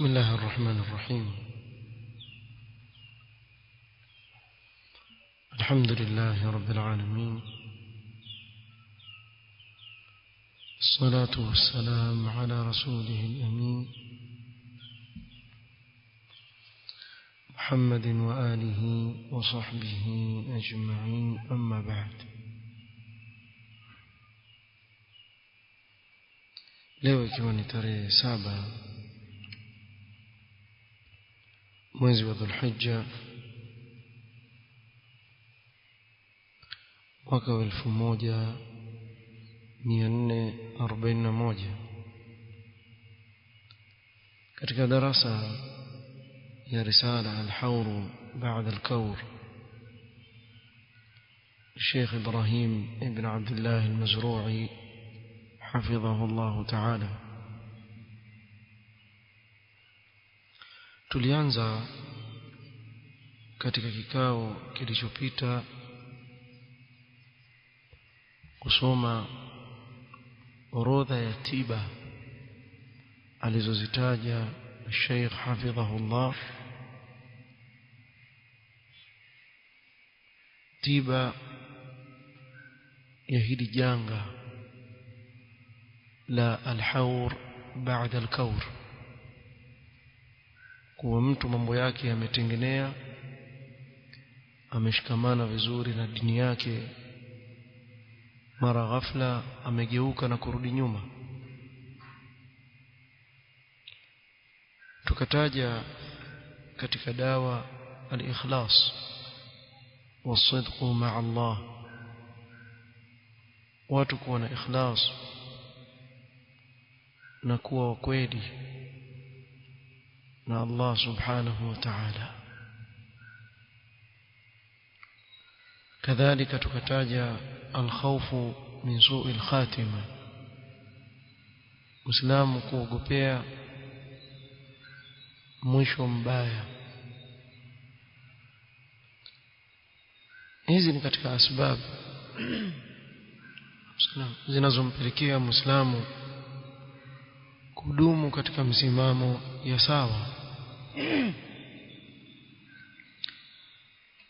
بسم الله الرحمن الرحيم. الحمد لله رب العالمين، الصلاة والسلام على رسوله الأمين محمد وآله وصحبه أجمعين، أما بعد. leo ikiwa ni tarehe 7 mwezi wa Dhulhijja mwaka wa 1441, katika darasa ya risala al-Hawr ba'da al-Kawr Sheikh Ibrahim ibn Abdullah al-Mazru'i حفظه الله تعالى. Tulianza katika kikao kilichopita kusoma orodha ya tiba alizozitaja Sheikh hafidhahullah, tiba ya hili janga la al-hawr ba'da al-kawr, kuwa mtu mambo yake yametengenea, ameshikamana vizuri na dini yake, mara ghafla amegeuka na kurudi nyuma. Tukataja katika dawa al-ikhlas was-sidq ma'a Allah, watu kuwa na ikhlas na kuwa kweli na Allah subhanahu wa ta'ala. kadhalika tukataja al-khawfu min su'il khatima, Muislamu kuogopea mwisho mbaya. Hizi ni katika sababu zinazompelekea Muislamu kudumu katika msimamo ya sawa.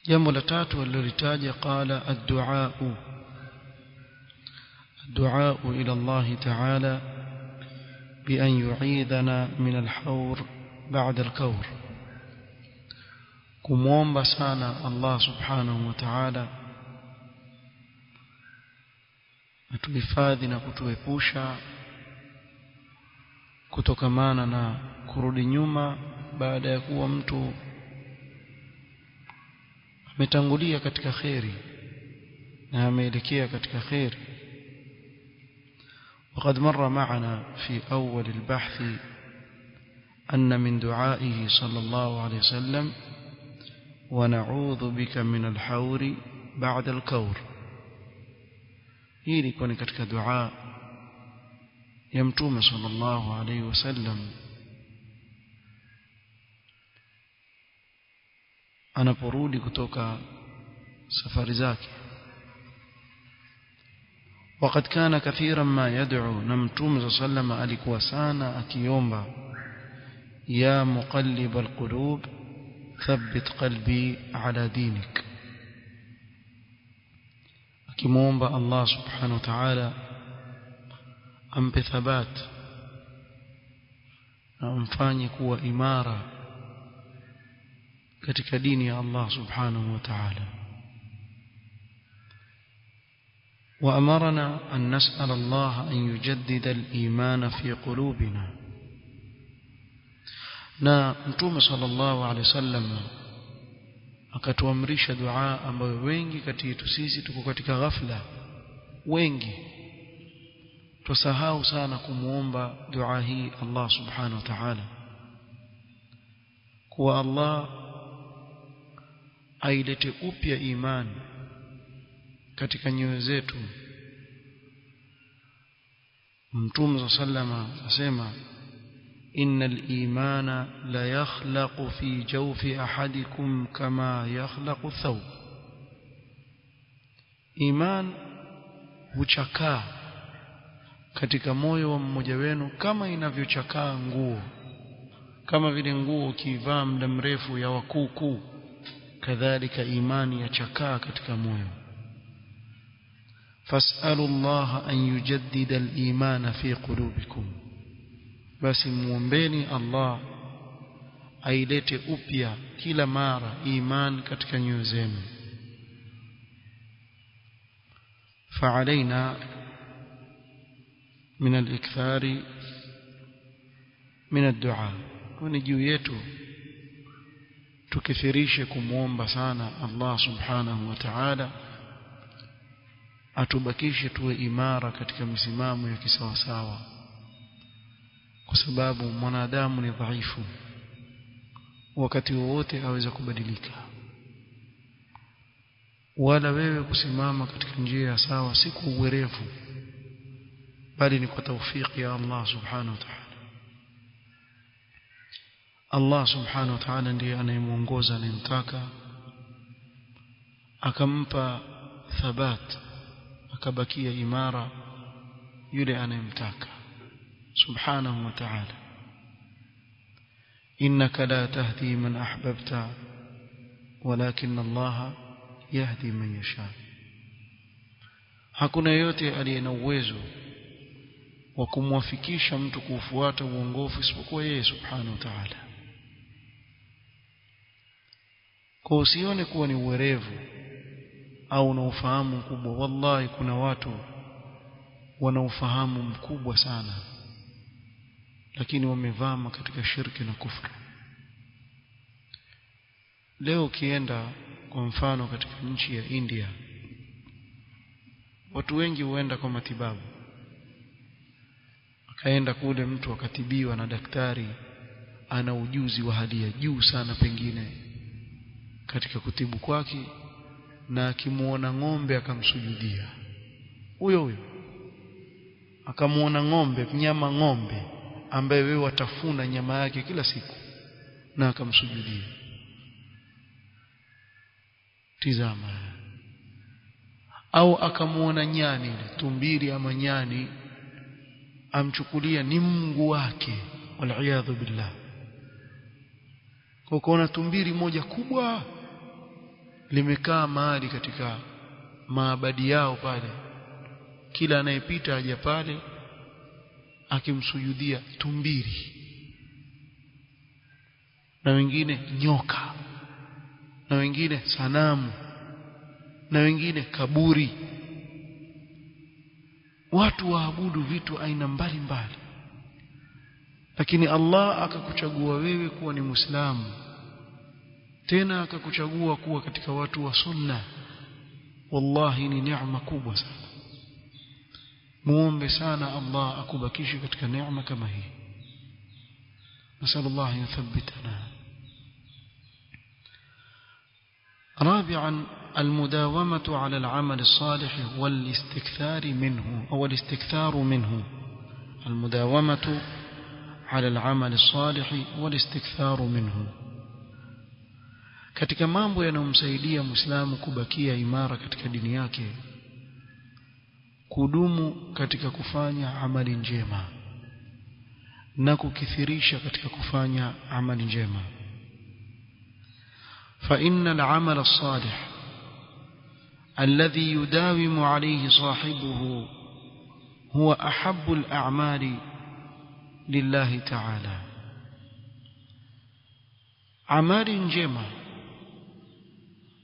Jambo la tatu alilolitaja, qala ad-du'a ila Allah ta'ala bi an yu'idhana min al-hawr ba'da al-kawr, kumwomba sana Allah subhanahu wa ta'ala atuhifadhi na kutuepusha kutokamana na kurudi nyuma baada ya kuwa mtu ametangulia katika khairi na ameelekea katika khairi. وقد مر معنا في أول البحث أن من دعائه صلى الله عليه وسلم ونعوذ بك من الحور بعد الكور. hii ilikuwa ni katika dua ya Mtume sallallahu alayhi wasallam anaporudi kutoka safari zake. وقد كان كثيرا ما يدعو, na Mtume صلى الله عليه وسلم alikuwa sana akiomba, ya muqallib alqulub thabbit qalbi ala dinik, akimwomba Allah subhanahu wa ta'ala ampe thabat na amfanye kuwa imara katika dini ya Allah subhanahu wa ta'ala. وأمرنا أن نسأل الله أن يجدد الإيمان في قلوبنا, na Mtume sallallahu alaihi wasallam akatuamrisha dua ambayo wengi kati yetu sisi tuko katika ghafla, wengi tusahau sana kumuomba dua hii Allah subhanahu wa ta'ala, kuwa Allah ailete upya imani katika nyoyo zetu. Mtume sallama asema, innal imana la yakhlaqu fi jawfi ahadikum kama yakhlaqu thawb, iman huchakaa katika moyo wa mmoja wenu kama inavyochakaa nguo, kama vile nguo ukivaa muda mrefu ya wakuku, kadhalika imani yachakaa katika moyo. fas'alu Allah an yujaddida al-iman fi qulubikum, basi muombeni Allah ailete upya kila mara iman katika nyoyo zenu. فعلينا من الإكثار من الدعاء، ni juu yetu tukithirishe kumuomba sana Allah subhanahu wa ta'ala atubakishe tuwe imara katika misimamo ya kisawasawa, kwa sababu mwanadamu ni dhaifu, wakati wowote aweza kubadilika. Wala wewe kusimama katika njia sawa si kwa uwerevu, bali ni kwa taufiki ya Allah subhanahu wa ta'ala. Allah subhanahu wa ta'ala ndiye anayemuongoza anayemtaka, akampa thabat, akabakia imara yule anayemtaka subhanahu wa ta'ala. innaka la tahdi man ahbabta walakin Allah yahdi man yasha. Hakuna yote aliye na uwezo wa kumwafikisha mtu kufuata uongofu isipokuwa yeye subhanahu wa ta'ala. Kwa usione kuwa ni uwerevu au na ufahamu mkubwa. Wallahi kuna watu wana ufahamu mkubwa sana, lakini wamevama katika shirki na kufuru. Leo ukienda kwa mfano katika nchi ya India, watu wengi huenda kwa matibabu. Akaenda kule mtu akatibiwa na daktari ana ujuzi wa hali ya juu sana pengine katika kutibu kwake, na akimuona ng'ombe akamsujudia. Huyo akamuona ng'ombe, mnyama ng'ombe ambaye wewe watafuna nyama yake kila siku, na akamsujudia. Tizama. Au akamuona nyani, tumbiri ama nyani, amchukulia ni Mungu wake, wal billah. Kwa kuona tumbiri moja kubwa limekaa mahali katika maabadi yao pale, kila anayepita aje pale akimsujudia tumbiri, na wengine nyoka, na wengine sanamu, na wengine kaburi. Watu waabudu vitu aina mbalimbali, lakini Allah akakuchagua wewe kuwa ni Muislamu, tena akakuchagua kuwa katika watu wa sunna. Wallahi ni neema kubwa sana. Muombe sana Allah akubakishe katika neema kama hii. nasallallahu yuthabbitana. رابعا المداومة على العمل الصالح والاستكثار منه أو الاستكثار منه. المداومة على العمل الصالح والاستكثار منه. katika mambo yanayomsaidia Muislamu kubakia imara katika dini yake, kudumu katika kufanya amali njema na kukithirisha katika kufanya amali njema. فإن العمل الصالح الذي يداوم عليه صاحبه هو أحب الأعمال لله تعالى. amali njema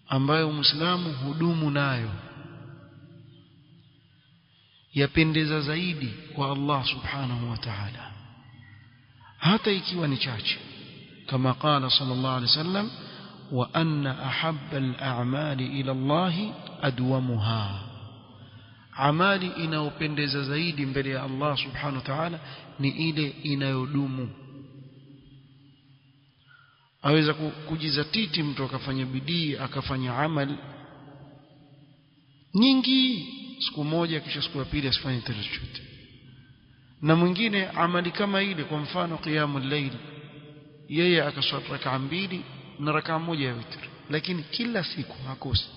ambayo Muislamu hudumu nayo yapendeza zaidi kwa Allah subhanahu wa ta'ala, hata ikiwa ni chache, kama qala sallallahu alayhi wasallam, wa anna ahabba al-a'mali ila Allah adwamuha. Amali inayopendeza zaidi mbele ya Allah subhanahu wa ta'ala ni ile inayodumu. Aweza kujizatiti mtu akafanya bidii akafanya amali nyingi siku moja, kisha siku ya pili asifanye chochote. Na mwingine amali kama ile, kwa mfano qiyamul layl, yeye akaswali rak'a 2 na rak'a moja ya witr, lakini kila siku hakosi.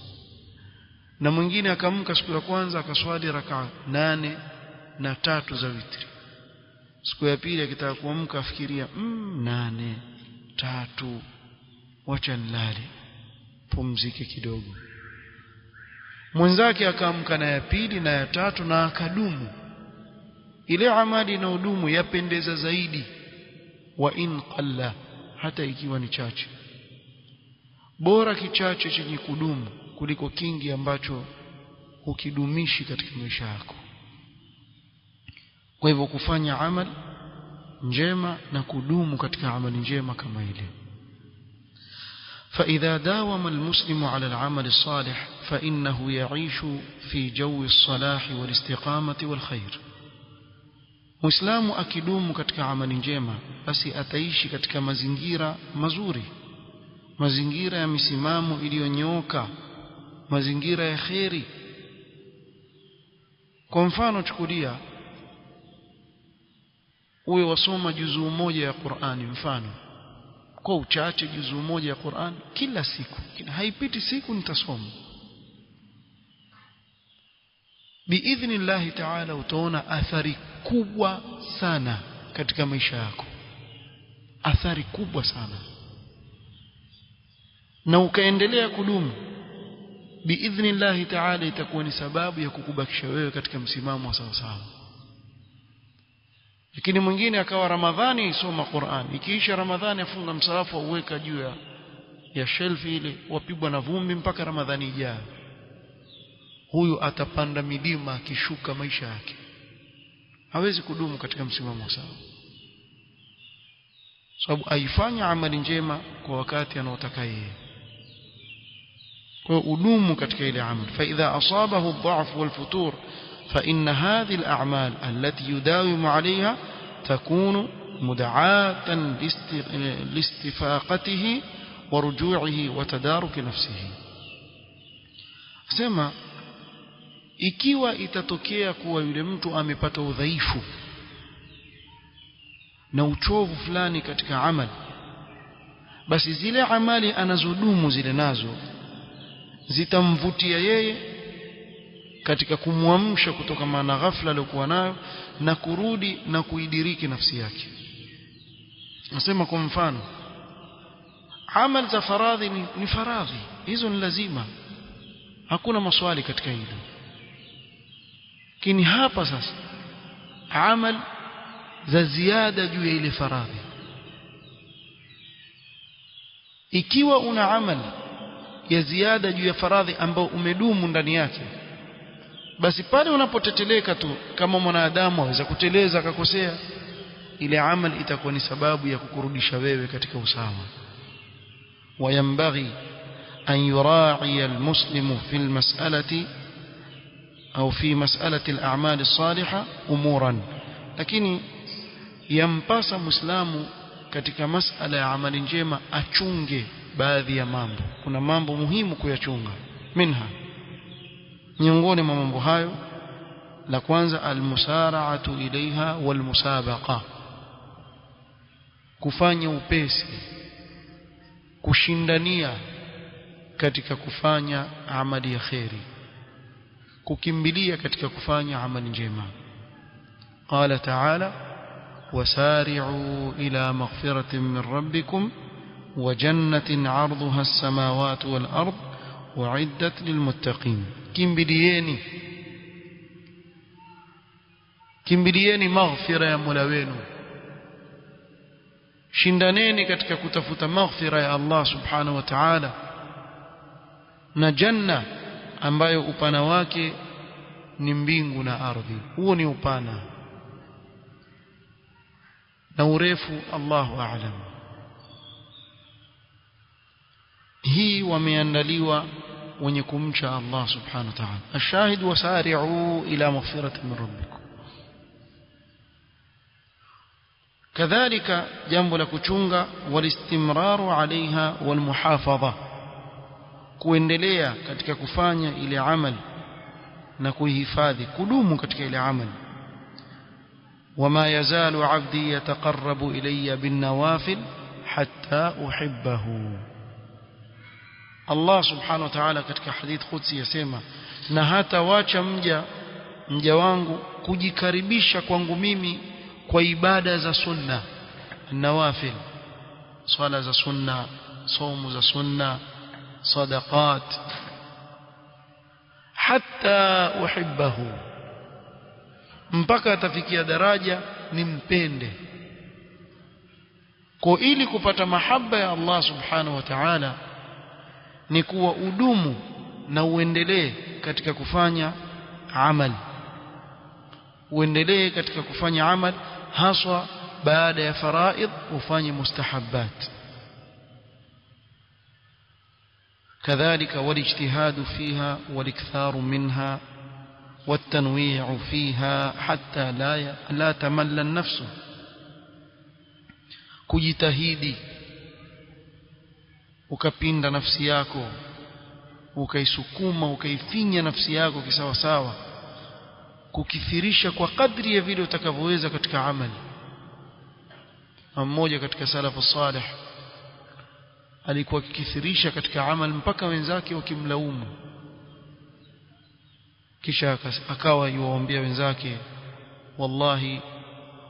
Na mwingine akamka siku ya kwanza akaswali rak'a 8 na 3 za witri, siku ya pili akitaka kuamka afikiria 8 3 wacha nilale pumzike kidogo. Mwenzake akaamka na ya pili na ya tatu na akadumu. Ile amali na udumu yapendeza zaidi, wa in qalla, hata ikiwa ni chache. Bora kichache chenye kudumu kuliko kingi ambacho hukidumishi katika maisha yako. Kwa hivyo kufanya amali njema na kudumu katika amali njema kama ile. فإذا داوم المسلم على العمل الصالح فإنه يعيش في جو الصلاح والاستقامة والخير. Muislamu akidumu katika amali njema basi ataishi katika mazingira mazuri, mazingira ya misimamo iliyonyooka, mazingira ya khairi. Kwa mfano chukulia uwe wasoma juzuu moja ya Qur'ani, mfano kwa uchache juzuu moja ya Qur'an kila siku, haipiti siku nitasoma. Biidhnillah ta'ala utaona athari kubwa sana katika maisha yako, athari kubwa sana, na ukaendelea kudumu, biidhnillah ta'ala itakuwa ni sababu ya kukubakisha wewe katika msimamo wa sawa sawa. Lakini mwingine akawa Ramadhani isoma Qur'an, ikiisha Ramadhani afunga msahafu auweka juu ya shelf ile, wapigwa na vumbi mpaka Ramadhani ijayo. Huyu atapanda milima akishuka maisha yake, hawezi kudumu katika msimamo sawa, sababu aifanya amali njema kwa wakati anaotaka yeye. Kwa udumu katika ile amali. Fa idha asabahu ad-dha'f wal-futur فإن هذه الأعمال التي يداوم عليها تكون مدعاة لاستفاقته ورجوعه وتدارك نفسه. sema ikiwa itatokea kuwa yule mtu amepata udhaifu na uchovu fulani katika amali, basi zile amali anazodumu zile nazo zitamvutia yeye katika kumwamsha kutoka na ghafla aliyokuwa nayo na kurudi na kuidiriki nafsi yake. Nasema kwa mfano amal za faradhi ni faradhi, hizo ni lazima, hakuna maswali katika hilo. Lakini hapa sasa amal za ziada juu ya ile faradhi, ikiwa una amal ya ziada juu ya faradhi ambao umedumu ndani yake, basi pale unapoteteleka tu kama mwanadamu aweza kuteleza akakosea, ile amal itakuwa ni sababu ya kukurudisha wewe katika usawa. وينبغي أن يراعي المسلم في المسألة أو في مسألة الأعمال الصالحة أمورا. lakini yampasa muislamu katika masala ya amali njema achunge baadhi ya mambo. Kuna mambo muhimu kuyachunga. Minha, miongoni mwa mambo hayo, la kwanza almusara'atu ilaiha walmusabaqa, kufanya upesi, kushindania katika kufanya amali ya khairi, kukimbilia katika kufanya amali njema. قال تعالى وسارعوا إلى مغفرة من ربكم وجنة عرضها السماوات والأرض وعدت للمتقين. kimbilieni maghfira ya Mola wenu, shindaneni katika kutafuta maghfira ya Allah subhanahu wa ta'ala na janna ambayo upana wake ni mbingu na ardhi. Huo ni upana na urefu Allahu a'lam. Hii wameandaliwa wenye kumcha Allah subhanahu wa ta'ala. Ashahid wasari'u ila maghfiratin min rabbikum. Kadhalika jambo la kuchunga walistimraru alaiha walmuhafadha, kuendelea katika kufanya ile amali na kuihifadhi, kudumu katika ile amali. وما يزال عبدي يتقرب إلي بالنوافل حتى أحبه. Allah subhanahu wa ta'ala katika hadith qudsi yasema, na hata wacha mja wangu kujikaribisha kwangu mimi kwa ibada za sunna, nawafil. swala za sunna, somo za sunna, sadaqat, hatta uhibbahu, mpaka atafikia daraja nimpende. Kwa ili kupata mahaba ya Allah subhanahu wa ta'ala ni kuwa udumu na uendelee katika kufanya amal, uendelee katika kufanya amal, haswa baada ya faraid ufanye mustahabbat. كذلك والاجتهاد فيها والاكثار منها والتنويع فيها حتى لا تمل النفس. kujitahidi ukapinda nafsi yako, ukaisukuma ukaifinya nafsi yako kisawa sawa, kukithirisha kwa kadri ya vile utakavyoweza katika amali. Mmoja katika salafu salih alikuwa akikithirisha katika amali mpaka wenzake wakimlaumu, kisha akawa yuwaambia wenzake, wallahi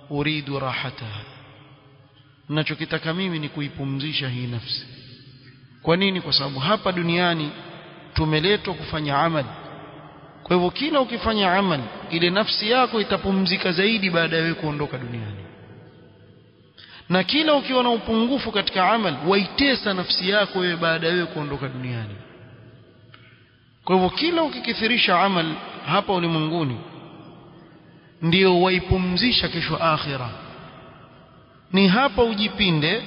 uridu rahataha, ninachokitaka mimi ni kuipumzisha hii nafsi. Kwa nini? Kwa sababu hapa duniani tumeletwa kufanya amali. Kwa hivyo kila ukifanya amali, ile nafsi yako itapumzika zaidi baada ya wewe kuondoka duniani. Na kila ukiwa na upungufu katika amali, waitesa nafsi yako wewe baada ya wewe kuondoka duniani. Kwa hivyo kila ukikithirisha amali hapa ulimwenguni, ndio waipumzisha kesho akhira. Ni hapa ujipinde,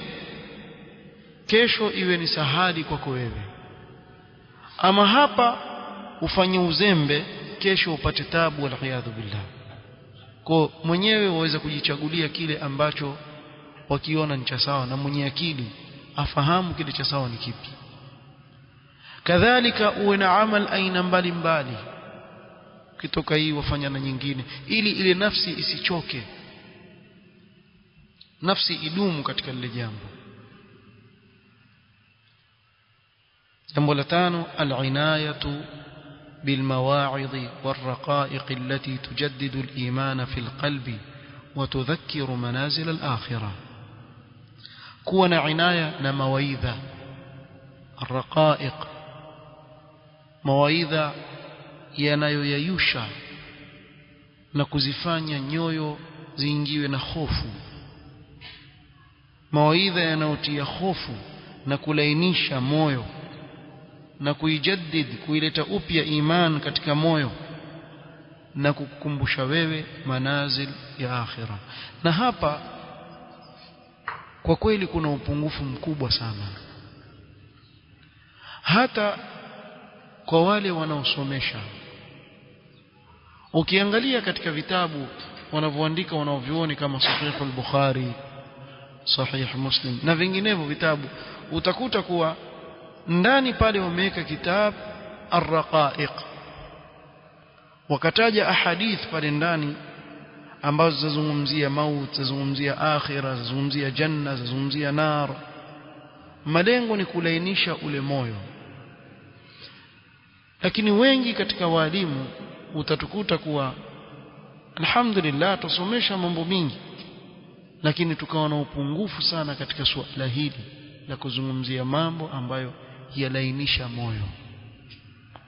kesho iwe ni sahali kwako wewe. Ama hapa ufanye uzembe, kesho upate tabu, wal iyadhu billah. Kwa mwenyewe waweza kujichagulia kile ambacho wakiona ni cha sawa, na mwenye akili afahamu kile cha sawa ni kipi. Kadhalika uwe na amal aina mbalimbali, kitoka hii wafanya na nyingine, ili ile nafsi isichoke, nafsi idumu katika lile jambo. Jambo la tano, al-inayatu بالمواعظ والرقائق التي تجدد الإيمان في القلب وتذكر منازل الآخرة. كون عناية نمويذة الرقائق، مواعظ yanayoyayusha na kuzifanya nyoyo ziingiwe na hofu, mawaidha yanayotia hofu na kulainisha moyo na kuijaddid, kuileta upya iman katika moyo na kukukumbusha wewe manazil ya akhira. Na hapa kwa kweli kuna upungufu mkubwa sana, hata kwa wale wanaosomesha. Ukiangalia katika vitabu wanavyoandika wanaovioni kama Sahih al-Bukhari, Sahih Muslim na vinginevyo vitabu, utakuta kuwa ndani pale wameweka kitab ar-raqaiq, wakataja ahadith pale ndani ambazo zazungumzia maut, zazungumzia akhira, zazungumzia janna, zazungumzia nar. Malengo ni kulainisha ule moyo. Lakini wengi katika walimu utatukuta kuwa alhamdulillah tusomesha mambo mingi, lakini tukawa na upungufu sana katika suala hili la kuzungumzia mambo ambayo yalainisha moyo.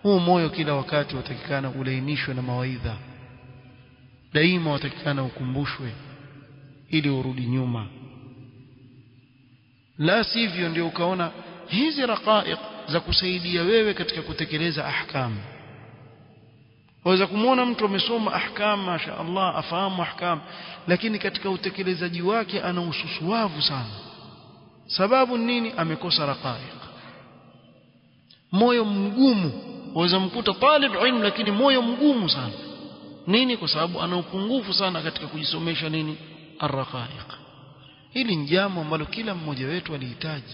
Huu moyo kila wakati watakikana ulainishwe na mawaidha, daima watakikana ukumbushwe ili urudi nyuma. La sivyo ndio ukaona hizi raqaiq za kusaidia wewe katika kutekeleza ahkam. Waweza kumuona mtu amesoma ahkam, masha Allah, afahamu ahkam, lakini katika utekelezaji wake ana ususuavu sana. Sababu nini? Amekosa raqaiq, moyo mgumu. Waweza mkuta talib ilmu lakini moyo mgumu sana. Nini? Kwa sababu ana upungufu sana katika kujisomesha nini? Ar-raqaiq. Hili ni jambo ambalo kila mmoja wetu alihitaji.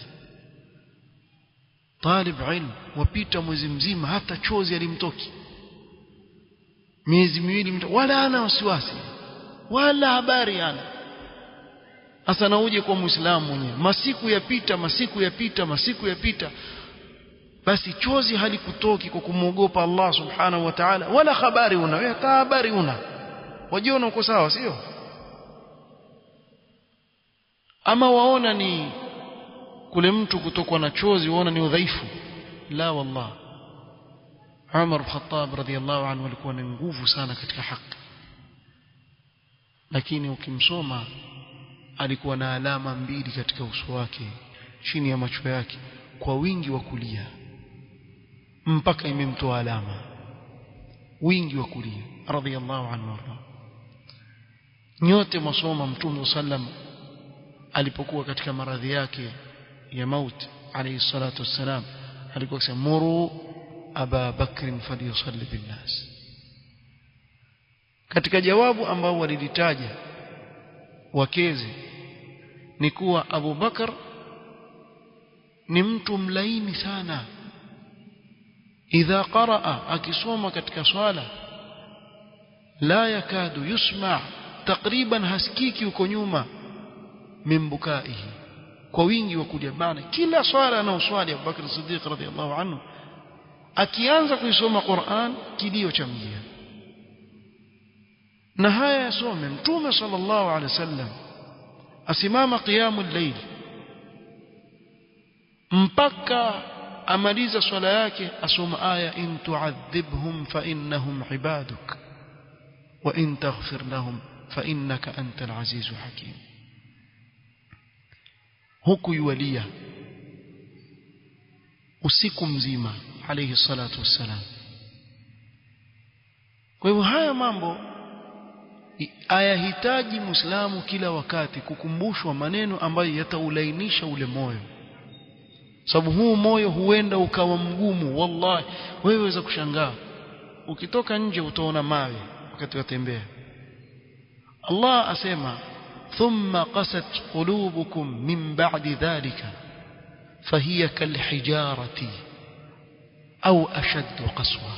Talib ilmu wapita mwezi mzima hata chozi alimtoki, miezi miwili wala ana wasiwasi wala habari ana. Hasa na uje kwa Muislamu mwenyewe, masiku yapita, basi chozi halikutoki kwa kumwogopa Allah subhanahu wa ta'ala, wala habari una wewe, hata habari una, wajiona uko sawa, sio? Ama waona ni kule mtu kutokwa na chozi uone ni udhaifu. La wallah, Umar al-Khattab radhiyallahu anhu alikuwa na nguvu sana katika haki, lakini ukimsoma alikuwa na alama mbili katika uso wake chini ya macho yake kwa wingi wa kulia, mpaka imemtoa alama wingi wa kulia radhiyallahu anhu. Nyote masoma Mtume sallam alipokuwa katika maradhi yake ya mauti alayhi salatu wassalam alikuwa akisema muru Aba Bakr falyusalli bin nas. Katika jawabu ambao walilitaja wakezi ni kuwa Abu Bakar ni mtu mlaini sana, idha qaraa, akisoma katika swala la yakadu yusma, takriban hasikiki uko nyuma, mimbukaihi, kwa wingi wa kulia. Maana kila swala anaoswali Abu Bakr Siddiq radhiyallahu anhu akianza kuisoma Qur'an kilio cha mjia. Na haya yasome Mtume sallallahu alaihi wasallam asimama qiyamul layl mpaka amaliza swala yake asoma aya in tu'adhibhum fa innahum ibaduk wa in taghfir lahum fa innaka antal azizul hakim. Huku yualia usiku mzima alayhi salatu wassalam. Kwa hivyo haya mambo ayahitaji Muislamu kila wakati kukumbushwa maneno ambayo yataulainisha ule moyo, sababu huu moyo huenda ukawa mgumu. Wallahi wewe waweza kushangaa ukitoka nje utaona mawe wakati watembea. Allah asema thumma qasat qulubukum min ba'di dhalika fahiya kalhijarati au ashaddu qaswa.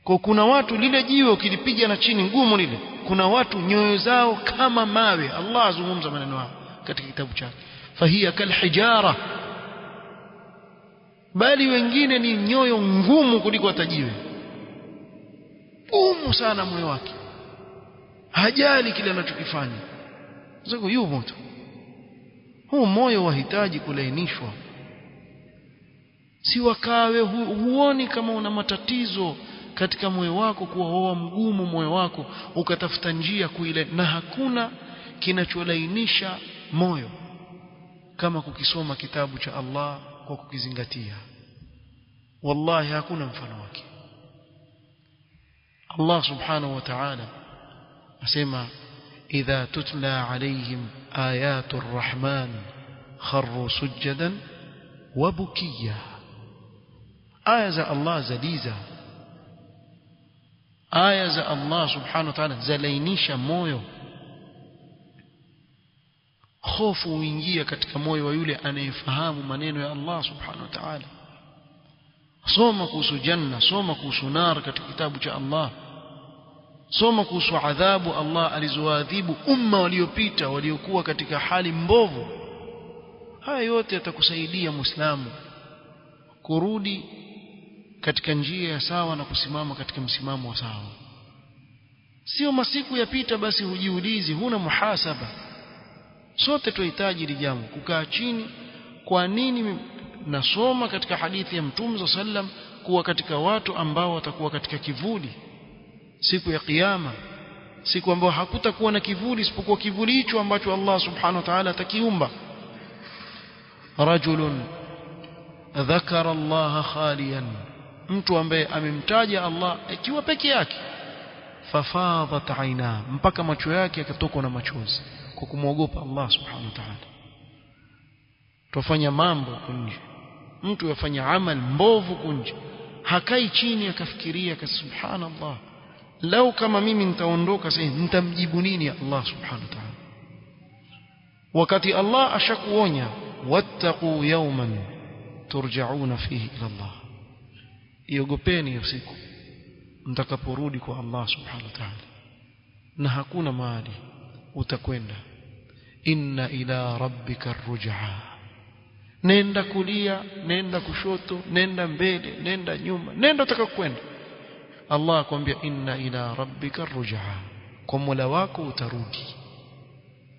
Kwa kuna watu lile jiwe ukilipiga na chini ngumu lile, kuna watu nyoyo zao kama mawe. Allah azungumza maneno haya katika kitabu chake, fahiya kalhijara, bali wengine ni nyoyo ngumu kuliko hata jiwe, ngumu sana moyo wake, hajali kile anachokifanya. Sasa yupo tu, huu moyo wahitaji kulainishwa. Si wakawe huoni kama una matatizo katika moyo wako, kuwa huwa mgumu moyo wako, ukatafuta njia kuile. Na hakuna kinacholainisha moyo kama kukisoma kitabu cha Allah kwa kukizingatia. Wallahi hakuna mfano wake. Allah subhanahu wa ta'ala asema idha tutla alayhim ayatul rahman kharru sujadan wa bukiya. Aya za Allah zaliza, aya za Allah subhanahu wa ta'ala zalainisha moyo. Hofu huingia katika moyo wa yule anayefahamu maneno ya Allah subhanahu wa ta'ala. Soma kuhusu janna, soma kuhusu nar katika kitabu cha Allah, soma kuhusu adhabu Allah alizoadhibu umma waliopita waliokuwa katika hali mbovu. Haya yote yatakusaidia Muislamu kurudi katika njia ya sawa na kusimama katika msimamo wa sawa. Sio masiku yapita basi hujiulizi, huna muhasaba. Sote tunahitaji hili jambo, kukaa chini. Kwa nini nasoma katika hadithi ya Mtume sallam kuwa katika watu ambao watakuwa katika kivuli siku ya kiyama, siku ambayo hakutakuwa na kivuli isipokuwa kivuli hicho ambacho Allah subhanahu wa ta'ala atakiumba. Rajulun dhakara Allah khaliyan, mtu ambaye amemtaja Allah akiwa peke yake, fafadhat aina, mpaka macho yake yakatokwa na machozi kwa kumwogopa Allah subhanahu wa ta'ala. Tufanya mambo kunje, mtu yafanya amal mbovu kunje, hakai chini akafikiria subhanallah, lau kama mimi nitaondoka sasa nitamjibu nini Allah subhanahu wa ta'ala, wakati Allah ashakuonya wattaqu yawman turja'una fihi ila Allah. Iogopeni usiku mtakaporudi kwa Allah subhanahu wa ta'ala, na hakuna mahali utakwenda. Inna ila rabbika arruj'a, nenda kulia, nenda kushoto, nenda mbele, nenda nyuma, nenda utakakwenda. Allah akwambia inna ila rabbika arruj'a, kwa Mola wako utarudi.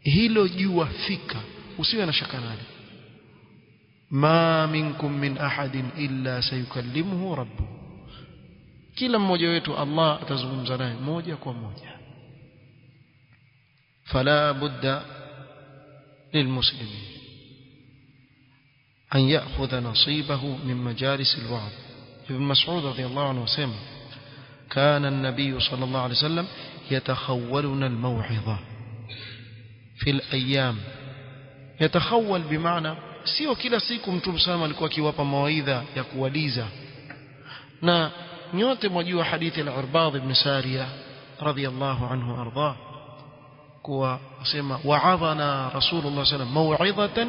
Hilo jua fika, usiwe na shaka nalo. ma minkum min ahadin illa sayukallimuhu rabbuh, kila mmoja wetu Allah atazungumza naye moja kwa moja. Fala budda lilmuslimin an ya'khudha nasibahu min majalis alwa'd. Ibn Mas'ud radiyallahu anhu asema kana an-nabiy sallallahu alayhi wasallam yatakhawwaluna al-maw'idha fi al-ayyam. Yatakhawwal bimaana sio kila siku Mtume sallallahu alikuwa akiwapa mawaidha ya kuwaliza. Na nyote mwajua hadithi al-Irbad ibn Sariya radiyallahu anhu arda, kuwa asema wa'adhana Rasulullah sallallahu alayhi wasallam maw'idhatan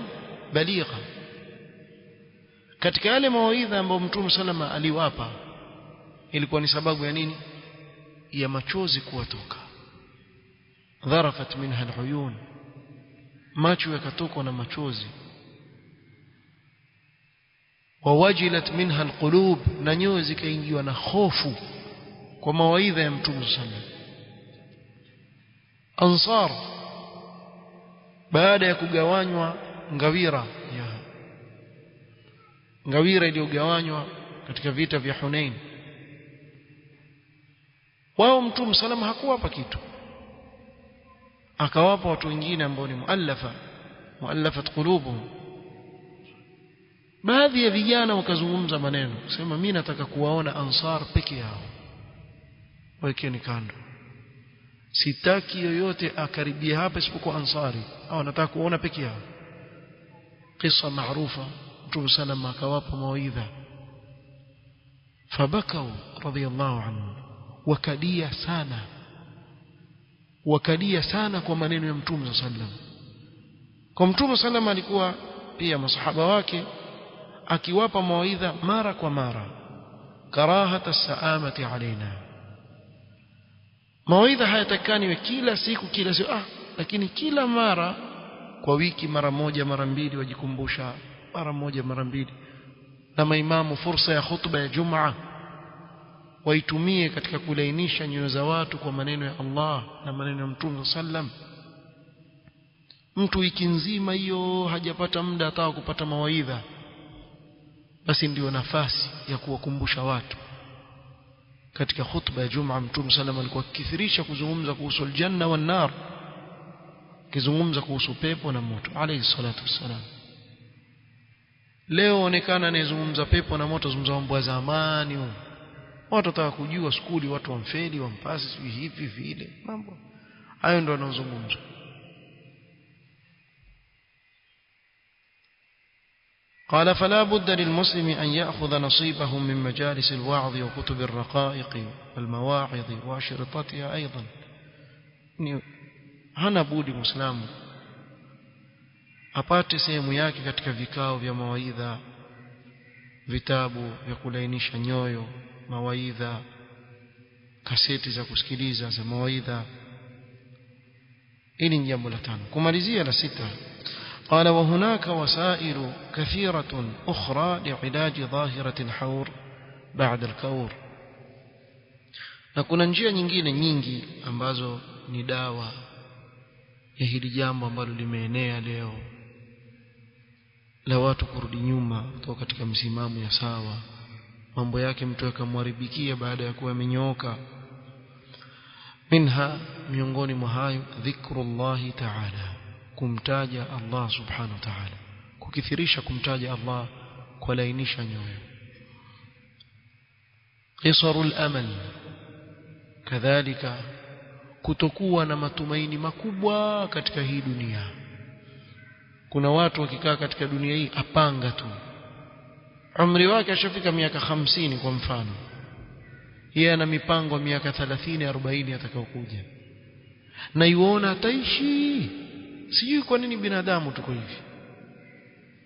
baligha. Katika yale mawaidha ambayo Mtume sallallahu aliwapa ilikuwa ni sababu ya nini? Ya machozi kuwatoka. Dharafat minha al-uyun, macho yakatokwa na machozi. Wawajilat minha alqulub, na nyoyo zikaingiwa na hofu kwa mawaidha ya Mtume sallallahu. Ansar baada ya kugawanywa ngawira iliyogawanywa katika vita vya Hunain, wao Mtume sallallahu hakuwapa kitu, akawapa watu wengine ambao ni muallafat qulubuhum. Baadhi ya vijana wakazungumza maneno, sema mimi nataka kuwaona Ansar peke yao, wekeni kando, sitaki yoyote akaribia hapa isipokuwa Ansari, au nataka kuona peke yao. Kisa maarufa, Mtume sallallahu akawapa mawaidha, fabakau radiyallahu anhu, wakadia sana kwa maneno ya Mtume sallallahu. Kwa Mtume sallallahu alikuwa pia masahaba wake akiwapa mawaidha mara kwa mara, karahata saamati alaina. Mawaidha hayatakani kila siku lakini kila mara kwa wiki, mara moja mara mbili, wajikumbusha mara moja mara mbili. Na maimamu fursa ya khutba ya Jumaa waitumie katika kulainisha nyoyo za watu kwa maneno ya Allah na maneno ya Mtume sallam. Mtu wiki nzima hiyo hajapata muda hata kupata mawaidha, basi ndio nafasi ya kuwakumbusha watu. Katika khutba ya Jumaa Mtume sallam alikuwa akithirisha kuzungumza kuhusu aljanna wan nar, kizungumza kuhusu pepo na moto alayhi salatu wassalam. Leo onekana anayezungumza pepo na moto zungumza mambo ya zamani. Watu wataka kujua skuli, watu wamfeli, wampasi hivi vile, mambo hayo ndio wanazungumza. قال فلا بد للمسلم أن يأخذ نصيبه من مجالس الوعظ وكتب الرقائق والمواعظ وأشرطتها أيضا. hana budi Muislamu apate sehemu yake katika vikao vya mawaidha, vitabu vya kulainisha nyoyo, mawaidha, kaseti za kusikiliza za mawaidha. Hili ni jambo la 5. kumalizia la 6, قال وهناك وسائل كثيرة أخرى لعلاج ظاهرة الحور بعد الكور. na kuna njia nyingine nyingi ambazo ni dawa ya hili jambo ambalo limeenea leo la watu kurudi nyuma kutoka katika msimamo ya sawa, mambo yake mtu akamharibikia baada ya kuwa amenyooka. Minha, miongoni mwa hayo, dhikrullahi ta'ala, kumtaja Allah subhanahu wa ta'ala, kukithirisha kumtaja Allah kwa lainisha nyoyo. Qisarul amal, kadhalika kutokuwa na matumaini makubwa katika hii dunia. Kuna watu wakikaa katika dunia hii apanga tu, umri wake ashafika miaka 50 kwa mfano, yeye ana mipango miaka 30 40 atakayokuja, na yuona ataishi. Sijui kwa nini binadamu tuko hivi.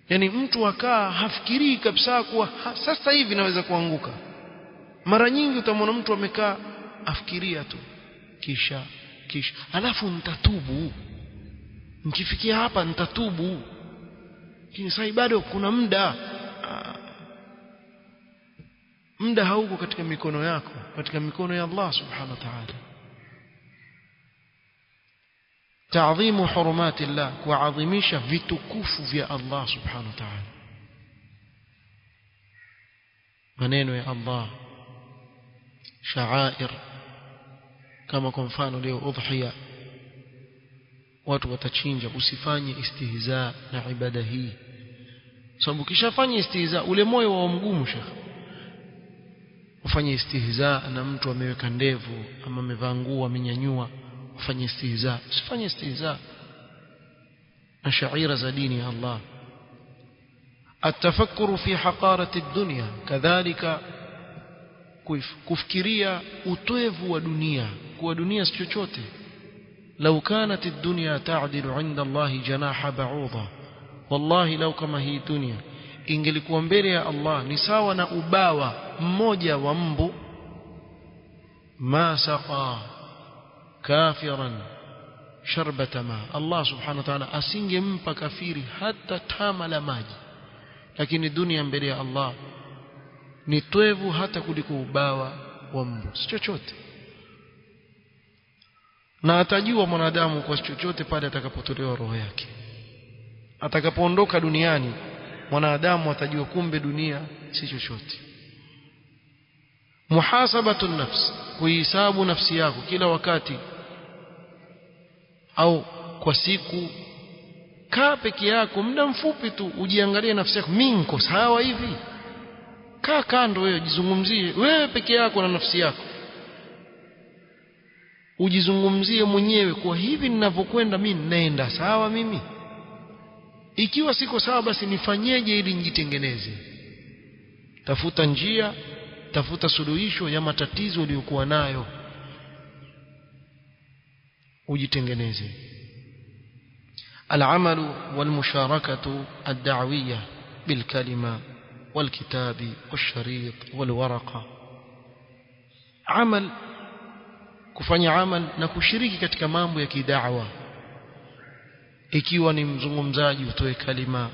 Yani mtu akaa hafikirii kabisa kuwa sasa hivi naweza kuanguka. Mara nyingi utamwona mtu amekaa afikiria tu, kisha alafu nitatubu, nikifikia hapa nitatubu, lakini sasa bado kuna muda hauko katika mikono yako, katika mikono ya Allah subhanahu wa ta'ala. Ta'dhimu hurumatillah, kuadhimisha vitukufu vya Allah subhanahu wa ta'ala. maneno ya Allah, sha'air, kama kwa mfano leo udhiya, watu watachinja. Usifanye istihza na ibada hii, sababu kishafanya istihza ule moyo wa mgumu shekhi. Ufanye istihza na mtu ameweka ndevu ama amevaa nguo amenyanyua, ufanye istihza. Usifanye istihza na shaira za dini ya Allah. Atafakuru fi haqarati dunya, kadhalika kufikiria utoevu wa dunia, kuwa dunia si chochote. Lau kanat ad-dunya ta'dilu 'inda Allah janaha ba'udha, wallahi lau kama hii dunia ingelikuwa mbele ya Allah ni sawa na ubawa mmoja wa mbu, ma saqa kafiran sharbata ma, Allah subhanahu wa ta'ala asingempa kafiri hata tama la maji. Lakini dunia mbele ya Allah ni toevu hata kuliko ubawa wa mbu, si chochote. Na atajua mwanadamu kwa chochote pale atakapotolewa roho yake. Atakapoondoka duniani mwanadamu atajua kumbe dunia si chochote. Muhasabatu nafs, kuhisabu nafsi yako kila wakati au kwa siku. Kaa peke yako muda mfupi tu, ujiangalie nafsi yako, mimi niko sawa hivi? Kaa kando wewe, jizungumzie wewe peke yako na nafsi yako. Ujizungumzie mwenyewe kwa hivi ninavyokwenda mimi naenda sawa mimi? Ikiwa siko sawa basi nifanyeje ili nijitengeneze? Tafuta njia, tafuta suluhisho ya matatizo uliyokuwa nayo, ujitengeneze. العمل والمشاركة الدعوية بالكلمة والكتاب والشريط والورقة. عمل، kufanya amal na kushiriki katika mambo ya kida'wa. Ikiwa ni mzungumzaji utoe kalima,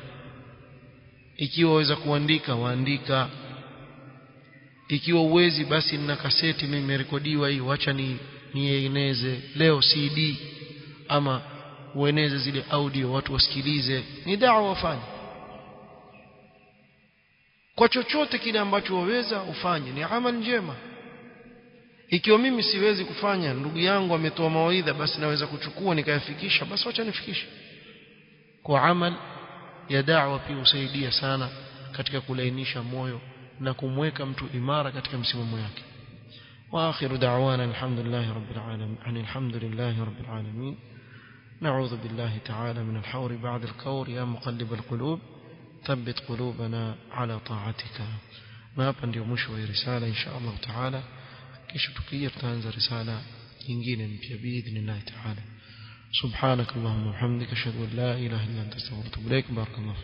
ikiwa waweza kuandika waandika, ikiwa uwezi basi nina kaseti mimi nimerekodiwa hii, acha nieneze leo CD ama ueneze zile audio watu wasikilize. Ni da'wa wafanye. Kwa chochote kile ambacho waweza ufanye ni amal njema. Ikiwa mimi siwezi kufanya, ndugu yangu ametoa mawaidha, basi naweza kuchukua nikayafikisha, basi acha nifikishe. Kwa amal ya da'wa pia usaidia sana katika kulainisha moyo na kumweka mtu imara katika msimamo yake. Wa akhiru da'wana alhamdulillahi rabbil alamin, alhamdulillahi rabbil alamin. نعوذ بالله تعالى من الحور بعد الكور، يا مقلب القلوب ثبت قلوبنا على طاعتك. ما hapa ndio mwisho wa risala insha Allah taala. Kisha tukija tutaanza risala nyingine mpya biidhnillah taala. Subhanakallahumma wa bihamdika ashhadu an la ilaha illa anta astaghfiruka wa atubu ilaik. Barakallahu.